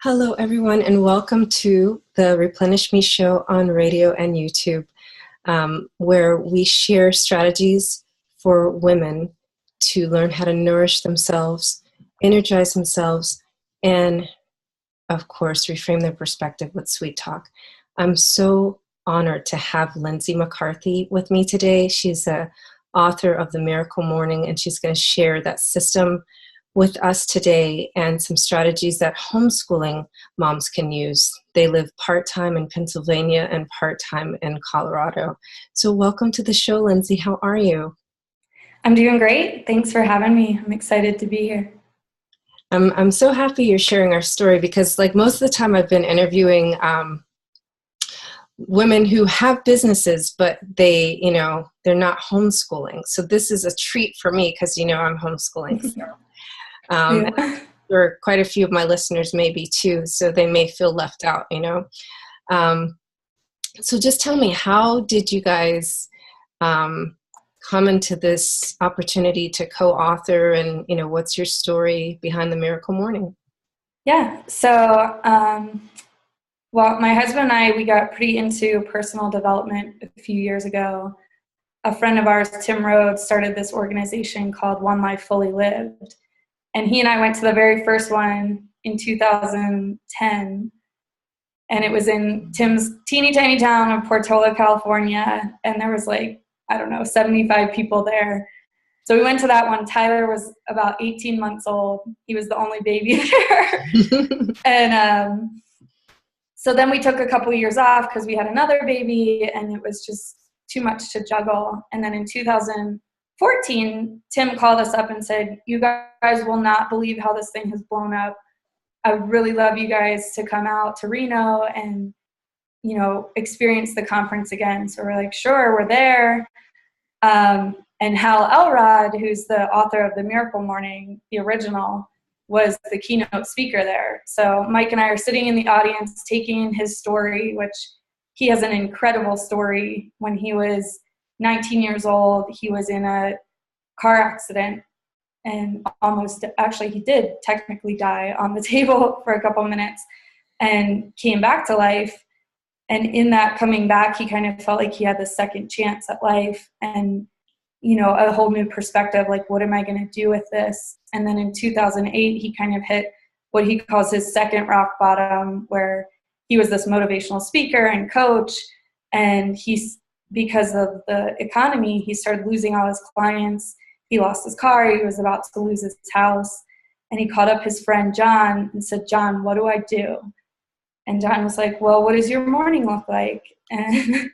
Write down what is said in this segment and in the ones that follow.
Hello, everyone, and welcome to the Replenish Me show on radio and YouTube, where we share strategies for women to learn how to nourish themselves, energize themselves, and, of course, reframe their perspective with sweet talk. I'm so honored to have Lindsay McCarthy with me today. She's the author of The Miracle Morning, and she's going to share that system with us today and some strategies that homeschooling moms can use. They live part-time in Pennsylvania and part-time in Colorado. So welcome to the show, Lindsay. How are you? I'm doing great. Thanks for having me. I'm excited to be here. I'm so happy you're sharing our story because, like, most of the time I've been interviewing women who have businesses, but they're not homeschooling. So this is a treat for me because, I'm homeschooling. So. Yeah. Or quite a few of my listeners maybe too, so they may feel left out, So just tell me, how did you guys come into this opportunity to co-author, and, what's your story behind The Miracle Morning? Yeah. So, well, my husband and I, we got pretty into personal development a few years ago. A friend of ours, Tim Rhodes, started this organization called One Life Fully Lived. And he and I went to the very first one in 2010. And it was in Tim's teeny tiny town of Portola, California. And there was 75 people there. So we went to that one. Tyler was about 18 months old. He was the only baby there. And so then we took a couple years off because we had another baby and it was just too much to juggle. And then in 2014, Tim called us up and said, "You guys will not believe how this thing has blown up. I would really love you guys to come out to Reno and, experience the conference again." So we're like, sure, we're there. And Hal Elrod, who's the author of The Miracle Morning, the original, was the keynote speaker there. So Mike and I are sitting in the audience taking his story, which he has an incredible story. When he was 19 years old, he was in a car accident and he did technically die on the table for a couple minutes and came back to life. And in that coming back, he kind of felt like he had the second chance at life and, a whole new perspective, like, what am I going to do with this? And then in 2008, he kind of hit what he calls his second rock bottom, where he was this motivational speaker and coach. And because of the economy, he started losing all his clients. He lost his car. He was about to lose his house. And he called up his friend John and said, "John, what do I do?" And John was like, "Well, what does your morning look like?" And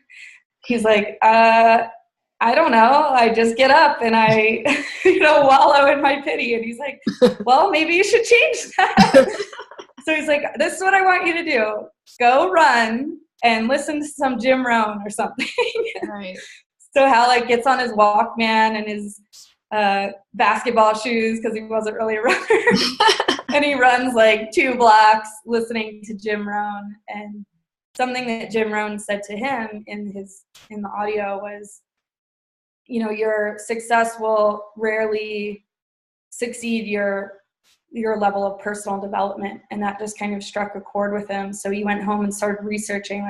he's like, "I don't know. I just get up and I, wallow in my pity." And he's like, "Well, maybe you should change that." So he's like, "This is what I want you to do. Go run and listen to some Jim Rohn or something." Right. So Hal gets on his Walkman and his basketball shoes because he wasn't really a runner. And he runs 2 blocks listening to Jim Rohn. And something that Jim Rohn said to him in the audio was, your success will rarely succeed your level of personal development. And that just kind of struck a chord with him. So he went home and started researching,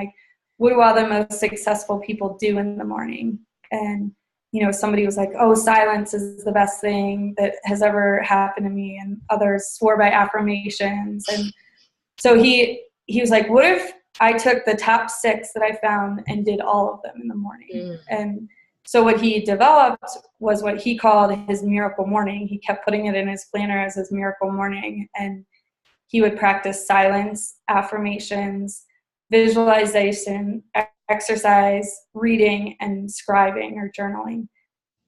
what do all the most successful people do in the morning? And, somebody was like, "Oh, silence is the best thing that has ever happened to me." And others swore by affirmations. And so he was like, "What if I took the top 6 that I found and did all of them in the morning?" Mm. And so what he developed was what he called his miracle morning. He kept putting it in his planner as his miracle morning. And he would practice silence, affirmations, visualization, exercise, reading, and scribing or journaling.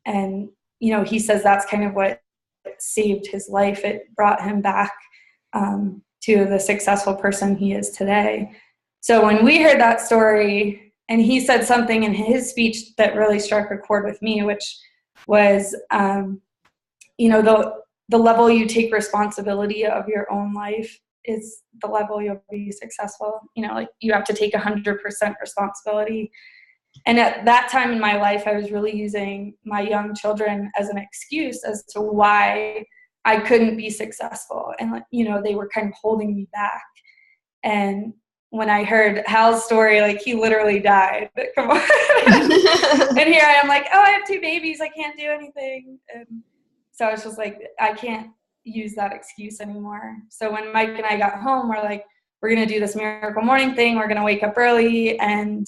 And, he says that's kind of what saved his life. It brought him back to the successful person he is today. So when we heard that story, and he said something in his speech that really struck a chord with me, which was, the level you take responsibility of your own life is the level you'll be successful. You have to take 100% responsibility. And at that time in my life, I was really using my young children as an excuse as to why I couldn't be successful. And, they were kind of holding me back. And when I heard Hal's story, like, he literally died. Come on. And here I am like, oh, I have 2 babies. I can't do anything. And so I was just like, I can't use that excuse anymore. So when Mike and I got home, we're like, we're going to do this miracle morning thing. We're going to wake up early and,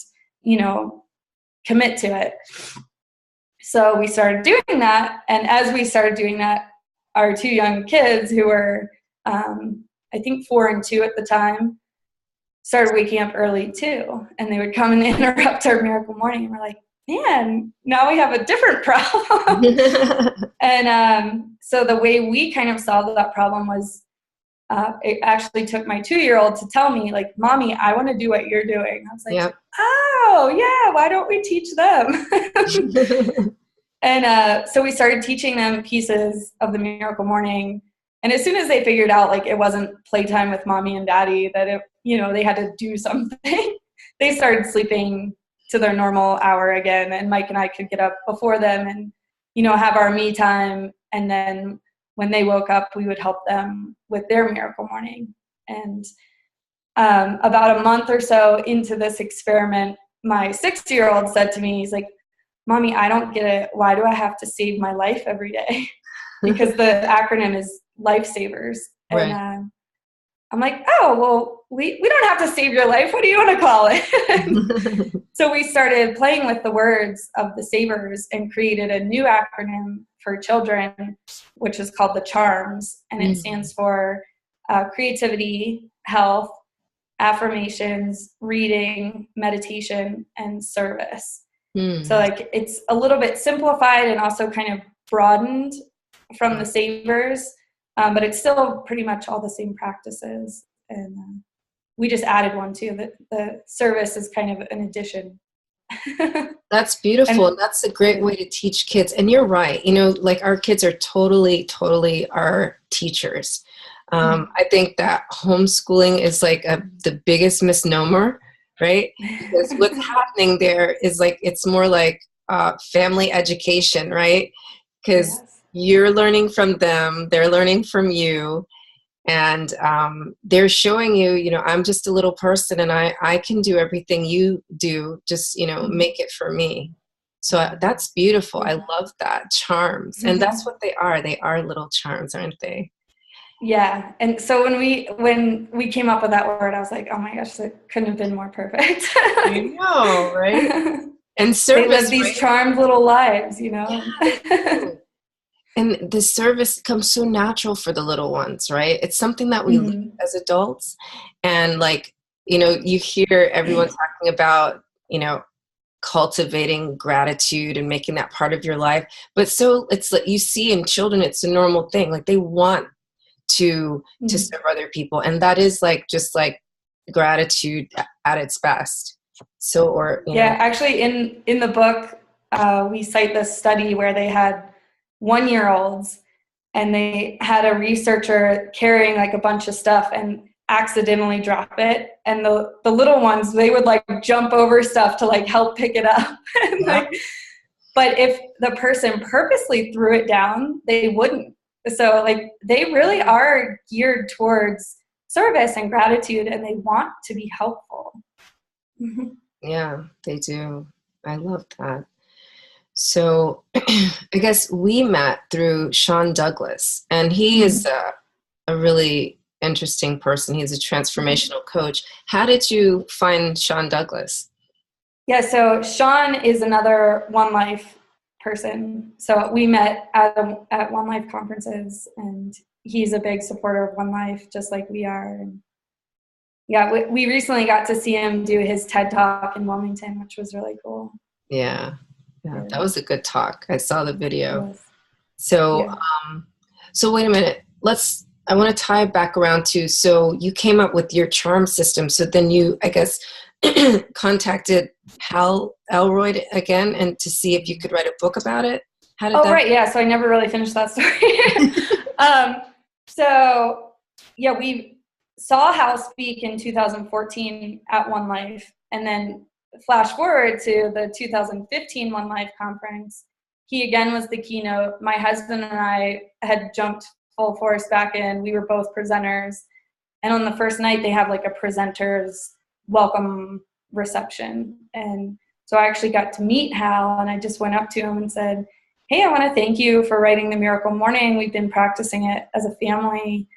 commit to it. So we started doing that. And as we started doing that, our 2 young kids, who were, I think 4 and 2 at the time, started waking up early too. And they would come and interrupt our miracle morning. And we're like, man, now we have a different problem. And so the way we kind of solved that problem was, it actually took my 2-year-old to tell me, like, Mommy, I want to do what you're doing. I was like, yep. Oh, yeah, why don't we teach them? And so we started teaching them pieces of the miracle morning. And as soon as they figured out, like, it wasn't playtime with Mommy and Daddy, that it, they had to do something, they started sleeping to their normal hour again. And Mike and I could get up before them and, have our me time. And then when they woke up, we would help them with their miracle morning. And about a month or so into this experiment, my 6-year-old said to me, he's like, Mommy, I don't get it. Why do I have to save my life every day? Because the acronym is Lifesavers. Right. And I'm like, oh, well, we don't have to save your life. What do you want to call it? So we started playing with the words of the savers and created a new acronym for children, which is called the CHARMS. And it stands for creativity, health, affirmations, reading, meditation, and service. So like, it's a little bit simplified and also kind of broadened from the savers, but it's still pretty much all the same practices. And we just added one too. The service is kind of an addition. That's beautiful. And that's a great way to teach kids. And you're right. Like, our kids are totally our teachers. I think that homeschooling is like the biggest misnomer, right? Because what's happening there is, like, it's more like family education, right? Because you're learning from them, they're learning from you, and they're showing you, I'm just a little person and I can do everything you do, just, make it for me. So that's beautiful. I love that. Charms. And that's what they are. They are little charms, aren't they? Yeah. And so when we came up with that word, I was like, oh my gosh, that couldn't have been more perfect. I know, right? And service, they live these charmed little lives, Yeah, and the service comes so natural for the little ones, right? It's something that we learn as adults. And, like, you hear everyone talking about, cultivating gratitude and making that part of your life. But so it's like, you see in children, it's a normal thing. Like, they want to serve other people. And that is, like, just like gratitude at its best. So, or, actually in the book, we cite this study where they had 1-year-olds and they had a researcher carrying, like, a bunch of stuff and accidentally drop it. And the little ones, they would, like, jump over stuff to, like, help pick it up. And, like, but if the person purposely threw it down, they wouldn't. So, like, they really are geared towards service and gratitude, and they want to be helpful. Yeah, they do. I love that. So I guess we met through Sean Douglas, and he is a really interesting person. He's a transformational coach. How did you find Sean Douglas? Yeah, so Sean is another One Life person. So we met at One Life conferences, and he's a big supporter of One Life, just like we are. And yeah, we recently got to see him do his TED Talk in Wilmington, which was really cool. Yeah, that was a good talk. I saw the video. Yes. So, so wait a minute. I want to tie back around to, so you came up with your charm system. So then you, I guess, contacted Hal Elroy again, and to see if you could write a book about it. How did that? Right. Yeah. So I never really finished that story. So yeah, we saw Hal speak in 2014 at One Life, and then flash forward to the 2015 One Life conference. He again was the keynote. My husband and I had jumped full force back in. We were both presenters. And on the first night, they have like a presenter's welcome reception. And so I actually got to meet Hal, and I just went up to him and said, hey, I want to thank you for writing the Miracle Morning. We've been practicing it as a family,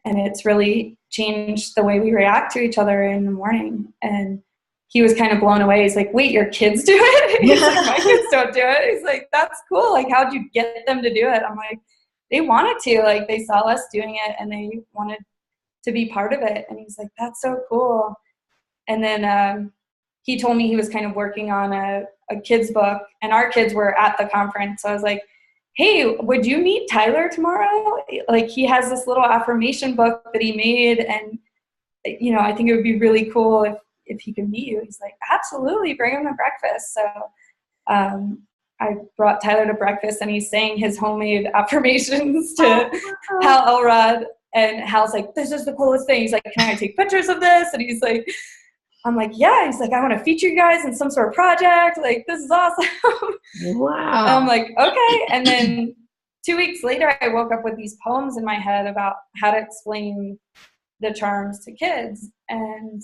and it's really changed the way we react to each other in the morning. And he was kind of blown away. He's like, wait, your kids do it? He's like, my kids don't do it. He's like, that's cool. Like, how'd you get them to do it? I'm like, they wanted to. Like, they saw us doing it, and they wanted to be part of it. And he's like, that's so cool. And then he told me he was kind of working on a kid's book, and our kids were at the conference. So I was like, hey, would you meet Tyler tomorrow? Like, he has this little affirmation book that he made, and, you know, I think it would be really cool if he could meet you. He's like, absolutely, bring him to breakfast. So I brought Tyler to breakfast, and he's saying his homemade affirmations to Hal Elrod. And Hal's like, this is the coolest thing. He's like, can I take pictures of this? And he's like, I'm like, yeah. He's like, I want to feature you guys in some sort of project. Like, this is awesome. Wow. And I'm like, okay. And then 2 weeks later, I woke up with these poems in my head about how to explain the charms to kids. And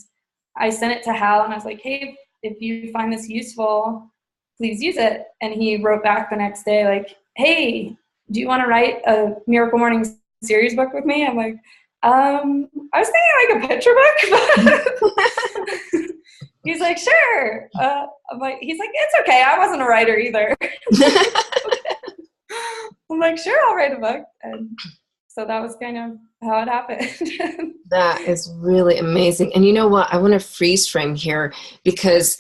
I sent it to Hal, and I was like, hey, if you find this useful, please use it. And he wrote back the next day, like, hey, do you want to write a Miracle Morning series book with me? I'm like, I was thinking like a picture book. He's like, sure. I'm like, he's like, it's okay. I wasn't a writer either. I'm like, sure, I'll write a book. And so that was kind of how it happened. That is really amazing. And you know what? I want to freeze frame here, because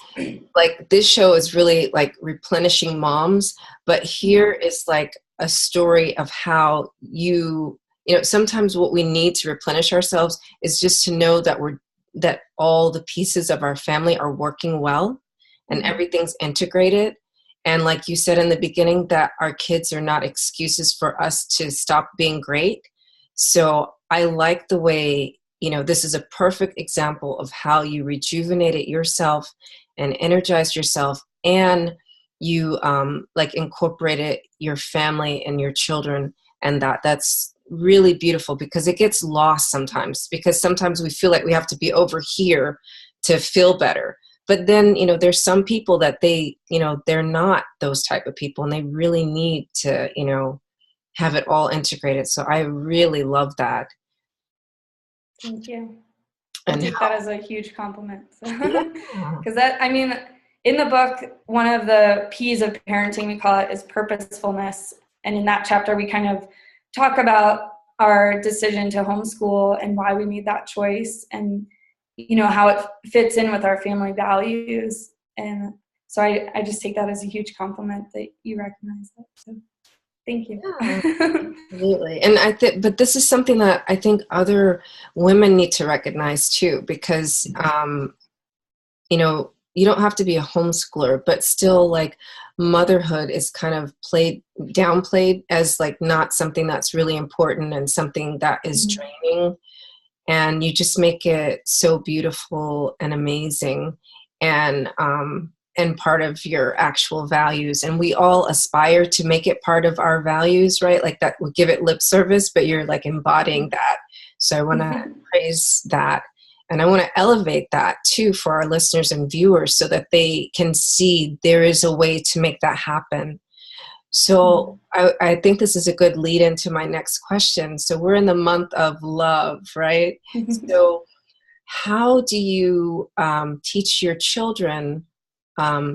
like this show is really like replenishing moms, but here is like a story of how you know, sometimes what we need to replenish ourselves is just to know that all the pieces of our family are working well and everything's integrated. And like you said in the beginning, that our kids are not excuses for us to stop being great. So I like the way, you know, this is a perfect example of how you rejuvenated yourself and energized yourself, and you like incorporated your family and your children, and that's really beautiful, because it gets lost sometimes, because sometimes we feel like we have to be over here to feel better. But then, you know, there's some people that they, you know, they're not those type of people, and they really need to, you know, have it all integrated. So I really love that. Thank you. And I take that as a huge compliment. Because that, I mean, in the book, one of the P's of parenting, we call it, is purposefulness. And in that chapter, we kind of talk about our decision to homeschool and why we made that choice, and, you know, how it fits in with our family values. And so I just take that as a huge compliment that you recognize that. So thank you. Yeah, absolutely. And but this is something that I think other women need to recognize too, because, you know, you don't have to be a homeschooler, but still, like, motherhood is kind of downplayed as like not something that's really important and something that is draining. And you just make it so beautiful and amazing, and part of your actual values. And we all aspire to make it part of our values, right? Like that, we give it lip service, but you're like embodying that. So I want to praise that. And I want to elevate that too for our listeners and viewers, so that they can see there is a way to make that happen. So I think this is a good lead into my next question. So we're in the month of love, right? So how do you teach your children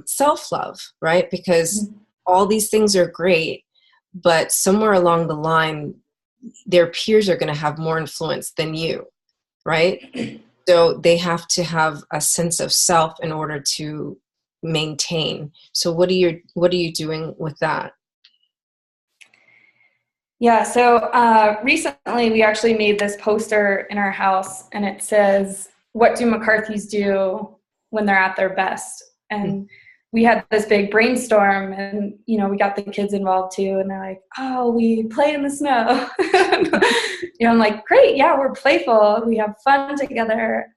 self-love, right? Because all these things are great, but somewhere along the line, their peers are going to have more influence than you, right? So they have to have a sense of self in order to maintain. So what are you doing with that? Yeah, so recently we actually made this poster in our house, and it says, what do McCarthys do when they're at their best? And we had this big brainstorm, and, you know, we got the kids involved too, and they're like, oh, we play in the snow. You know, I'm like, great, yeah, we're playful, we have fun together,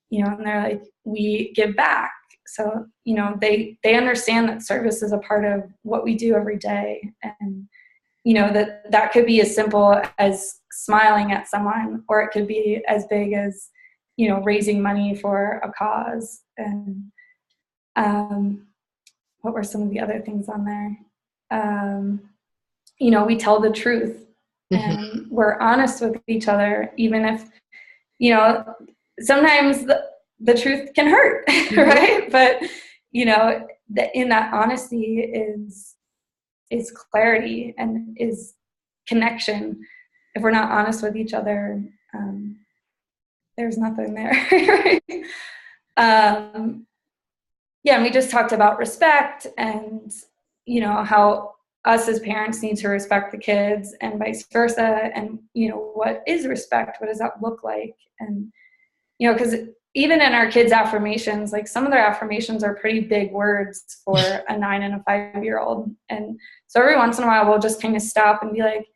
you know, and they're like, we give back. So, you know, they understand that service is a part of what we do every day. And, that could be as simple as smiling at someone, or it could be as big as, raising money for a cause. And what were some of the other things on there? We tell the truth, and we're honest with each other, even if, sometimes the truth can hurt, right? But, in that honesty is clarity and is connection. If we're not honest with each other, there's nothing there. Right? And we just talked about respect and, how us as parents need to respect the kids and vice versa. And, what is respect? What does that look like? And, because even in our kids' affirmations, like some of their affirmations are pretty big words for a 9 and a 5-year-old. And so every once in a while, we'll just kind of stop and be like,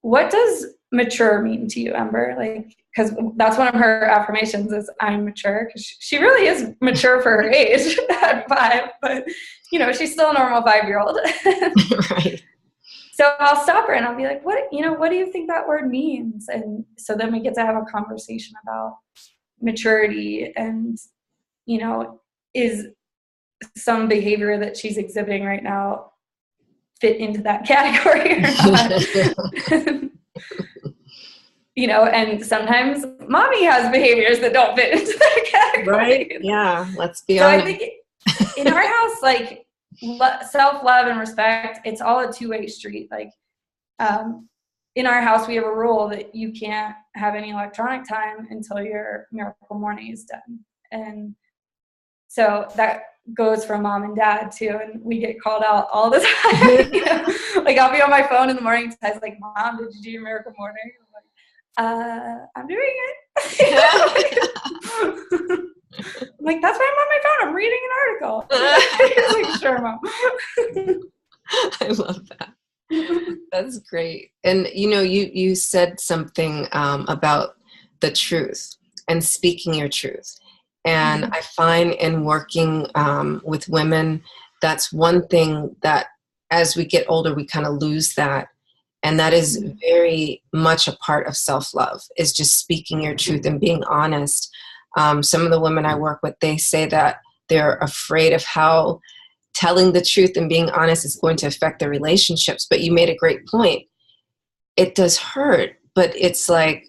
what does mature mean to you, Ember? Like, because that's one of her affirmations is I'm mature, because she really is mature for her age at 5, but, she's still a normal 5-year-old. Right. So I'll stop her and I'll be like, what do you think that word means? And so then we get to have a conversation about maturity and, is some behavior that she's exhibiting right now fit into that category or not? And sometimes mommy has behaviors that don't fit into that category. Right? Yeah, let's be honest. So I think in our house, like, self-love and respect, it's all a two-way street. Like, in our house, we have a rule that you can't have any electronic time until your miracle morning is done. And so that goes for mom and dad too. And we get called out all the time. Like, I'll be on my phone in the morning. Ty's like, Mom, did you do your miracle morning? I'm doing it. I'm like, that's why I'm on my phone. I'm reading an article. He's like, sure, Mom. I love that. That's great. And, you said something about the truth and speaking your truth. And I find in working with women, that's one thing that as we get older, we kind of lose that. And that is very much a part of self-love, is just speaking your truth and being honest. Some of the women I work with, they say that they're afraid of how telling the truth and being honest is going to affect their relationships. But you made a great point. It does hurt, but it's like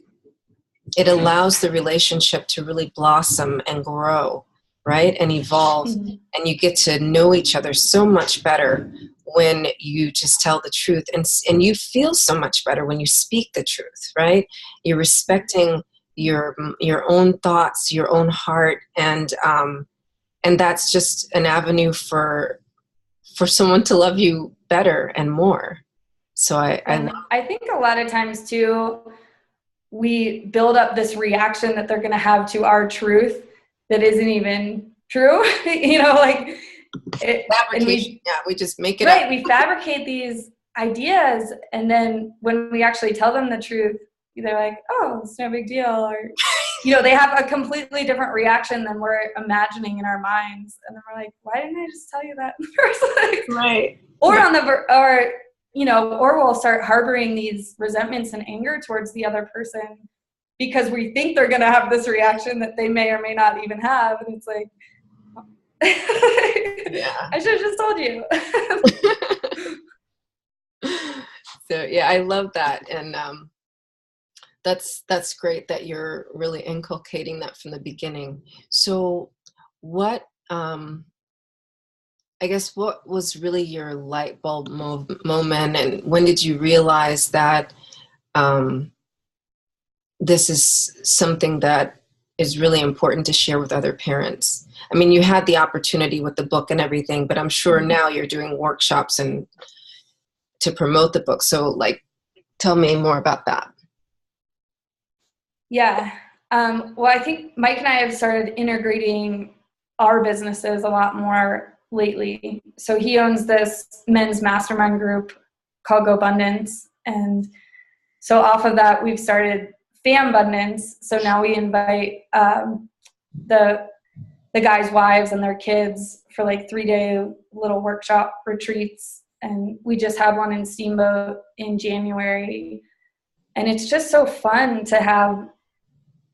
it allows the relationship to really blossom and grow, right? And evolve. Mm-hmm. And you get to know each other so much better when you just tell the truth. And you feel so much better when you speak the truth, right? You're respecting your own thoughts, your own heart, and that's just an avenue for someone to love you better and more. So I think a lot of times too, we build up this reaction that they're going to have to our truth that isn't even true. Fabrication. We just make it right. up. We fabricate these ideas, and then when we actually tell them the truth, they're like, "Oh, it's no big deal," or they have a completely different reaction than we're imagining in our minds, and then we're like, "Why didn't I just tell you that in the first place?" Right. Or we'll start harboring these resentments and anger towards the other person because we think they're going to have this reaction that they may or may not even have, and it's like, yeah. I should have just told you. So yeah, I love that, and that's great that you're really inculcating that from the beginning. So what I guess what was really your light bulb moment, and when did you realize that this is something that is really important to share with other parents? I mean, you had the opportunity with the book and everything, but I'm sure now you're doing workshops and to promote the book. So tell me more about that. Yeah. Well, I think Mike and I have started integrating our businesses a lot more lately. So he owns this men's mastermind group called GoBundance. And so off of that, we've started Fambundance. So now we invite the guys' wives and their kids for 3-day little workshop retreats and we just had one in Steamboat in January. And it's just so fun to have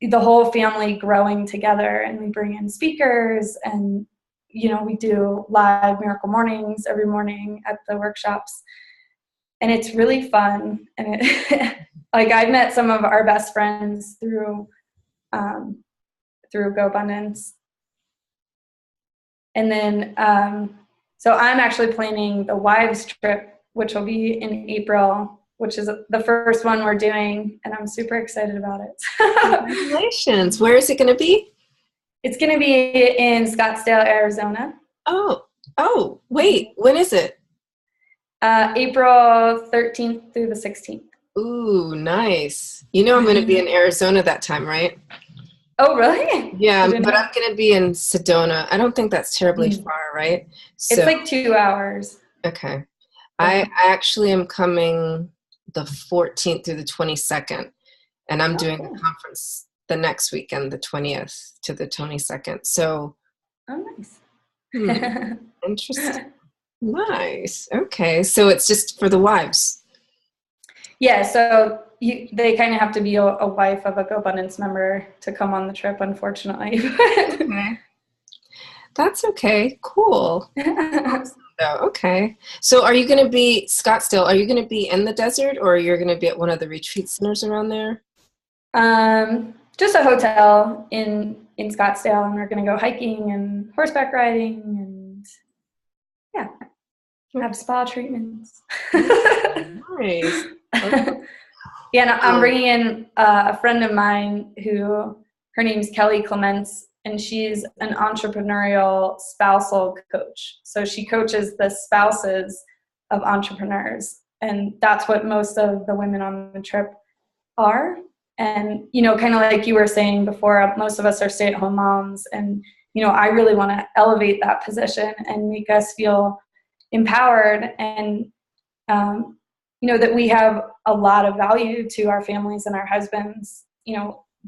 the whole family growing together, and we bring in speakers, and we do live miracle mornings every morning at the workshops, and it's really fun. And like, I've met some of our best friends through Go Abundance. And then so I'm actually planning the wives trip, which will be in April, which is the first one we're doing, and I'm super excited about it. Congratulations. Where is it going to be? It's going to be in Scottsdale, Arizona. Oh, wait, when is it? April 13th through the 16th. Ooh, nice. I'm going to be in Arizona that time, right? Oh, really? Yeah, but I'm going to be in Sedona. I don't think that's terribly far, right? So, it's like 2 hours. Okay. I actually am coming the 14th through the 22nd, and I'm doing a conference the next weekend, the 20th to the 22nd. So, nice. Interesting. Nice. Okay. So it's just for the wives. Yeah. So they kind of have to be a wife of a Go Abundance member to come on the trip, unfortunately. Okay. That's okay. Cool. Awesome. Okay. So are you going to be, Scottsdale, are you going to be in the desert, or you're going to be at one of the retreat centers around there? Just a hotel in Scottsdale, and we're going to go hiking and horseback riding and have spa treatments. Nice. Okay. Yeah, and I'm bringing in a friend of mine who, her name's Kelly Clements, and she's an entrepreneurial spousal coach. So she coaches the spouses of entrepreneurs, and that's what most of the women on the trip are. And, kind of like you were saying before, most of us are stay-at-home moms, and, I really want to elevate that position and make us feel empowered, and, that we have a lot of value to our families and our husbands,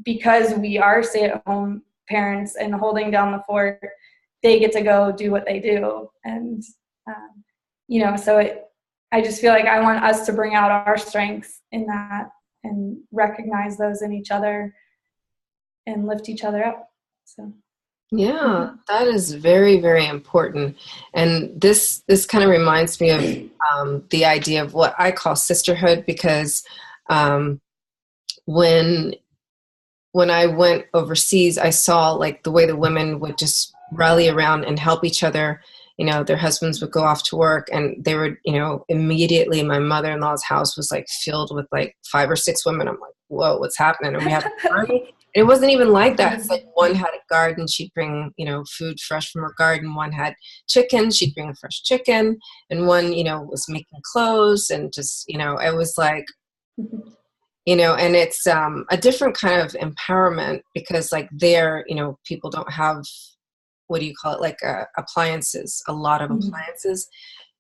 because we are stay-at-home parents and holding down the fort. They get to go do what they do. And, so I just feel like I want us to bring out our strengths in that and recognize those in each other and lift each other up. So. Yeah, that is very, very important. And this kind of reminds me of the idea of what I call sisterhood, because when I went overseas, I saw like the way the women would just rally around and help each other. Their husbands would go off to work, and they would, immediately my mother-in-law's house was like filled with like 5 or 6 women. I'm like, whoa, what's happening? And we have a party. It wasn't even like that. It's like one had a garden. She'd bring, food fresh from her garden. One had chicken. She'd bring a fresh chicken. And one, was making clothes, and just, it was like, and it's a different kind of empowerment, because like there, people don't have, what do you call it? Like appliances, a lot of appliances.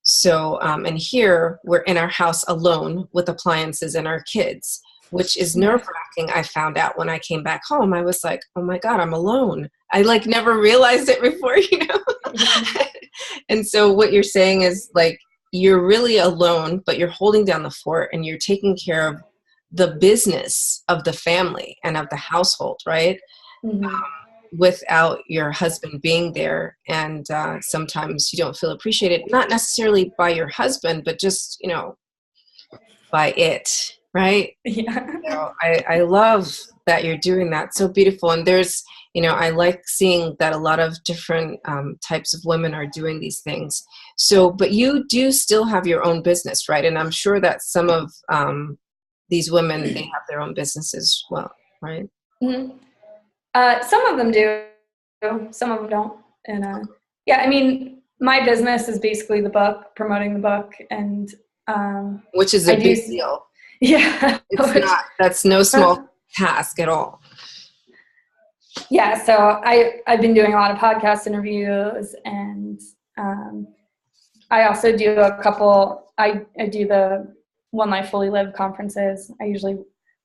So, and here we're in our house alone with appliances and our kids, which is nerve-wracking. I found out when I came back home. I was like, oh my God, I'm alone. I like never realized it before, And so what you're saying is like, you're really alone, but you're holding down the fort, and you're taking care of the business of the family and of the household, right? Without your husband being there. And sometimes you don't feel appreciated, not necessarily by your husband, but just, by it. Right? Yeah. So I love that you're doing that. So beautiful. And there's, I like seeing that a lot of different types of women are doing these things. So, but you do still have your own business, right? And I'm sure that some of these women, they have their own businesses as well, right? Mm-hmm. Some of them do, some of them don't. And I mean, my business is basically the book, promoting the book, and which is a big deal. Yeah. That's no small task at all. Yeah. So I've been doing a lot of podcast interviews, and I also do a couple, I do the One Life Fully Lived conferences. I usually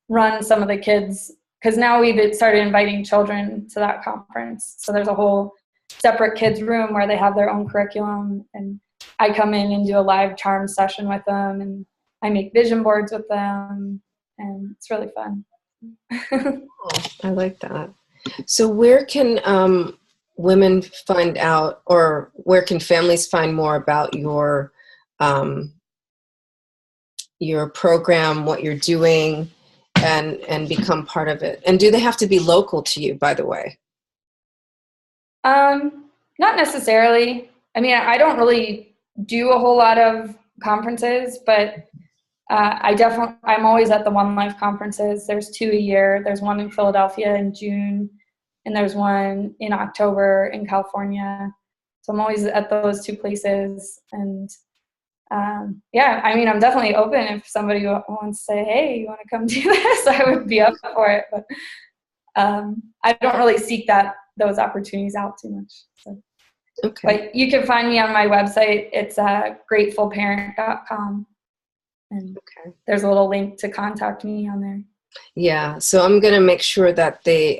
run some of the kids, because now we've started inviting children to that conference. So there's a whole separate kids room where they have their own curriculum, and I come in and do a live charm session with them, and I make vision boards with them, and it's really fun. Oh, I like that. So where can women find out, or where can families find more about your program, what you're doing, and become part of it? And do they have to be local to you, by the way? Not necessarily. I mean, I don't really do a whole lot of conferences, but I'm always at the One Life conferences. There's 2 a year. There's one in Philadelphia in June, and there's one in October in California. So I'm always at those 2 places. And yeah, I mean, I'm definitely open if somebody wants to say, hey, you want to come do this? I would be up for it. But I don't really seek those opportunities out too much. So. Okay. But you can find me on my website. It's gratefulparent.com. And there's a little link to contact me on there. Yeah, so I'm going to make sure that the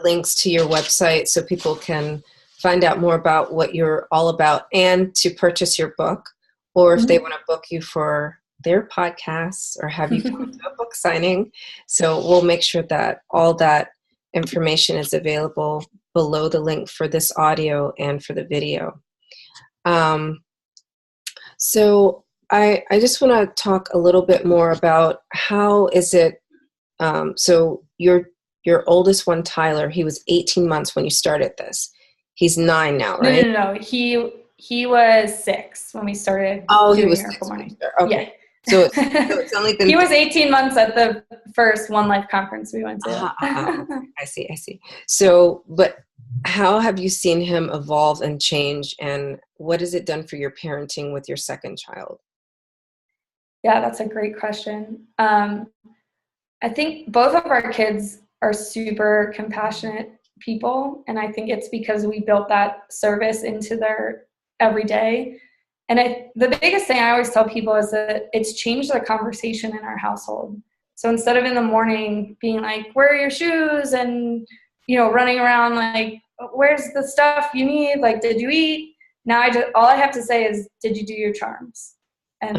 links to your website so people can find out more about what you're all about and to purchase your book, or if they want to book you for their podcasts or have you come to a book signing. So we'll make sure that all that information is available below the link for this audio and for the video. So I just want to talk a little bit more about how is it, so your oldest one, Tyler, he was 18 months when you started this. He's 9 now, right? No. He was 6 when we started. Oh, doing he was Miracle 6. Morning. Okay. Yeah. So it's only been... He was 18 months at the first One Life conference we went to. I see. So, but how have you seen him evolve and change, and what has it done for your parenting with your second child? Yeah, that's a great question. I think both of our kids are super compassionate people, and I think it's because we built that service into their everyday. And the biggest thing I always tell people is that it's changed the conversation in our household. So instead of in the morning being like, where are your shoes? And, running around like, where's the stuff you need? Like, did you eat? Now all I have to say is, did you do your charms? And,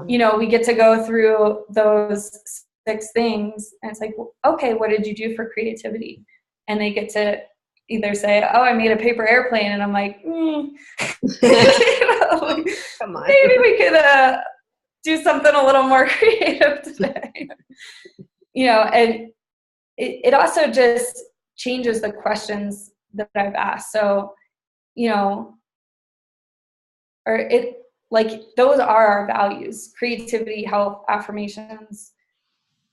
we get to go through those 6 things. And it's like, okay, what did you do for creativity? And they get to either say, oh, I made a paper airplane. And I'm like, Come on. Maybe we could do something a little more creative today. And it also just changes the questions that I've asked. So, those are our values: creativity, health, affirmations,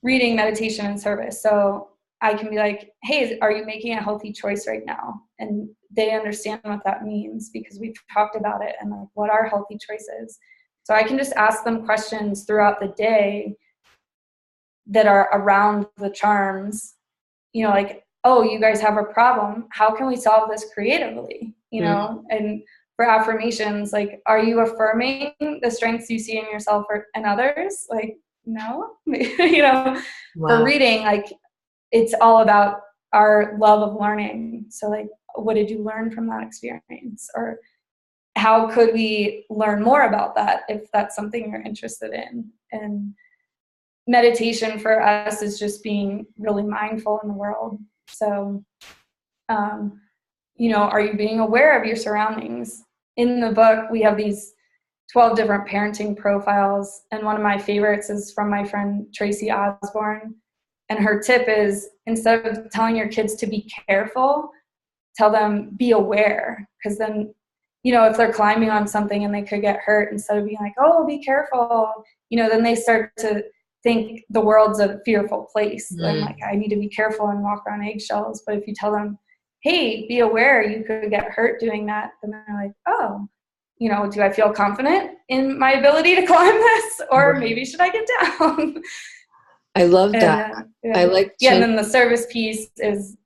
reading, meditation, and service. So I can be like, hey, are you making a healthy choice right now? And they understand what that means because we've talked about it and like what are healthy choices. So I can just ask them questions throughout the day that are around the charms, like, oh, you guys have a problem. How can we solve this creatively? And for affirmations, like, are you affirming the strengths you see in yourself and others? Like, no. Wow. For reading, like, it's all about our love of learning. So like, what did you learn from that experience? Or how could we learn more about that if that's something you're interested in? And meditation for us is just being really mindful in the world. So, are you being aware of your surroundings? In the book, we have these 12 different parenting profiles. And one of my favorites is from my friend Tracy Osborne. And her tip is, instead of telling your kids to be careful, tell them be aware. Because then, if they're climbing on something and they could get hurt, instead of being like, oh, be careful, then they start to think the world's a fearful place. And like, I need to be careful and walk around eggshells. But if you tell them, hey, be aware, you could get hurt doing that, then they're like, oh, do I feel confident in my ability to climb this? Or maybe should I get down? I love that. I like and then the service piece is,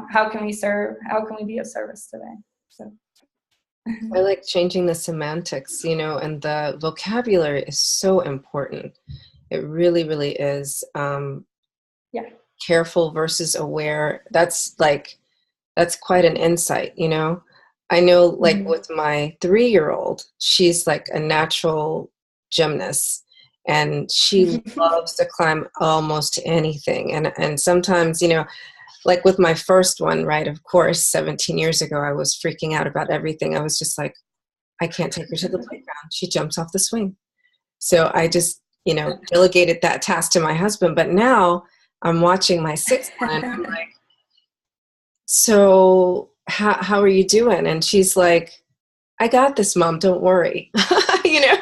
how can we serve? How can we be of service today? So I like changing the semantics, and the vocabulary is so important. It really, really is. Careful versus aware. That's quite an insight, I know, like with my 3-year-old, she's like a natural gymnast, and she loves to climb almost anything. And sometimes, you know, like with my first one, right, of course, 17 years ago, I was freaking out about everything. I was just like, I can't take her to the playground. She jumps off the swing. So I just, you know, delegated that task to my husband. But now I'm watching my sixth one, and I'm like, so how are you doing? And she's like, I got this, Mom, don't worry. You know?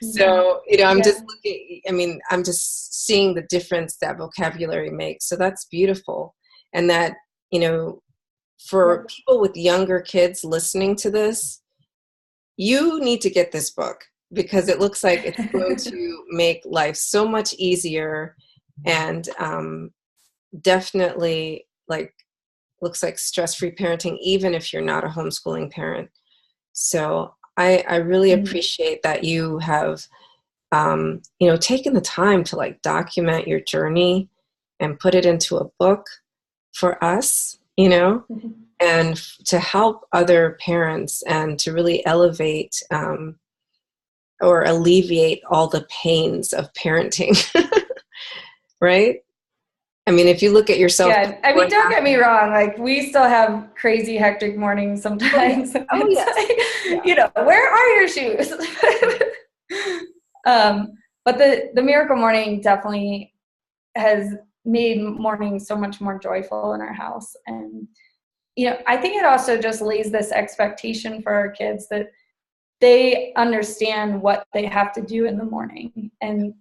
So, you know, I'm just looking, I mean, I'm just seeing the difference that vocabulary makes. So that's beautiful. And that, you know, for people with younger kids listening to this, you need to get this book, because it looks like it's going to make life so much easier, and definitely like looks like stress-free parenting, even if you're not a homeschooling parent. So I really appreciate that you have, you know, taken the time to like document your journey and put it into a book for us, you know, and to help other parents and to really elevate or alleviate all the pains of parenting, right? I mean, if you look at yourself. Yeah, I mean, don't get me wrong. Like, we still have crazy, hectic mornings sometimes. Oh, yes. Like, you know, where are your shoes? But the Miracle Morning definitely has made morning so much more joyful in our house. And, you know, I think it also just lays this expectation for our kids that they understand what they have to do in the morning. And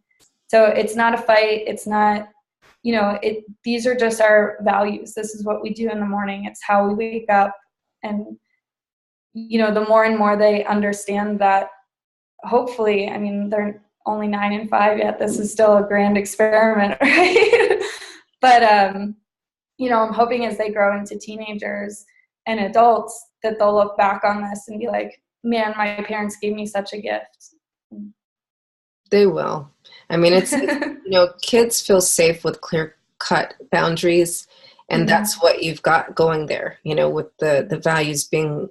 so it's not a fight. It's not, you know, these are just our values. This is what we do in the morning. It's how we wake up. And, you know, the more and more they understand that, hopefully, I mean, they're only 9 and 5 yet. This is still a grand experiment, right? But, you know, I'm hoping as they grow into teenagers and adults that they'll look back on this and be like, man, my parents gave me such a gift. They will. I mean, it's, you know, kids feel safe with clear-cut boundaries, and that's what you've got going there, you know, with the values being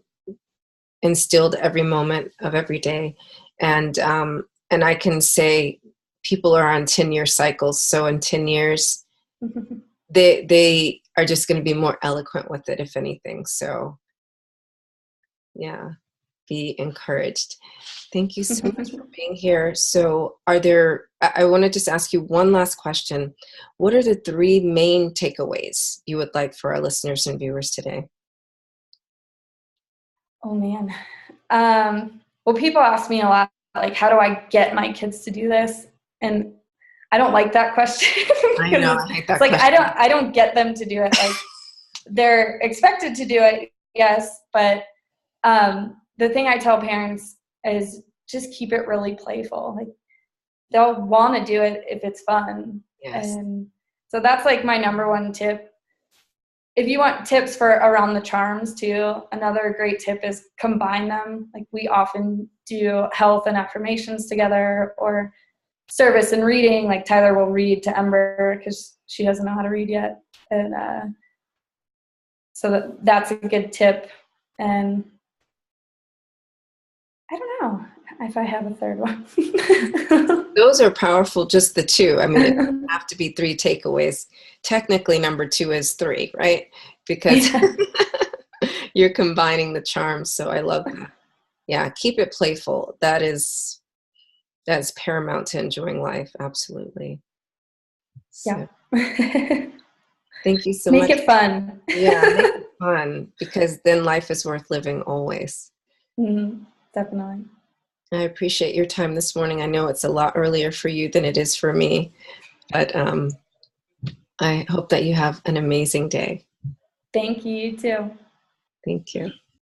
instilled every moment of every day. And I can say people are on 10-year cycles. So in 10 years, they are just going to be more eloquent with it, if anything. So yeah, be encouraged. Thank you so much for being here. So I want to just ask you one last question. What are the 3 main takeaways you would like for our listeners and viewers today? Oh, man. Well, people ask me a lot, like, how do I get my kids to do this? And I don't like that question. I know, I hate that question. I don't get them to do it. Like, they're expected to do it, yes, but the thing I tell parents is just keep it really playful. Like, they'll want to do it if it's fun. Yes. And so that's like my number one tip. If you want tips for around the charms too, another great tip is combine them. Like, we often do health and affirmations together, or service and reading. Like, Tyler will read to Ember because she doesn't know how to read yet. And so that's a good tip. And I don't know if I have a third one. Those are powerful, just the 2. I mean, it doesn't have to be 3 takeaways. Technically, number 2 is 3, right? Because you're combining the charms. So I love that. Yeah, keep it playful. That's paramount to enjoying life. Absolutely. So, yeah. Thank you so much. Make it fun. Yeah, make it fun, because then life is worth living always. Definitely. I appreciate your time this morning. I know it's a lot earlier for you than it is for me, but I hope that you have an amazing day. Thank you, you too. Thank you.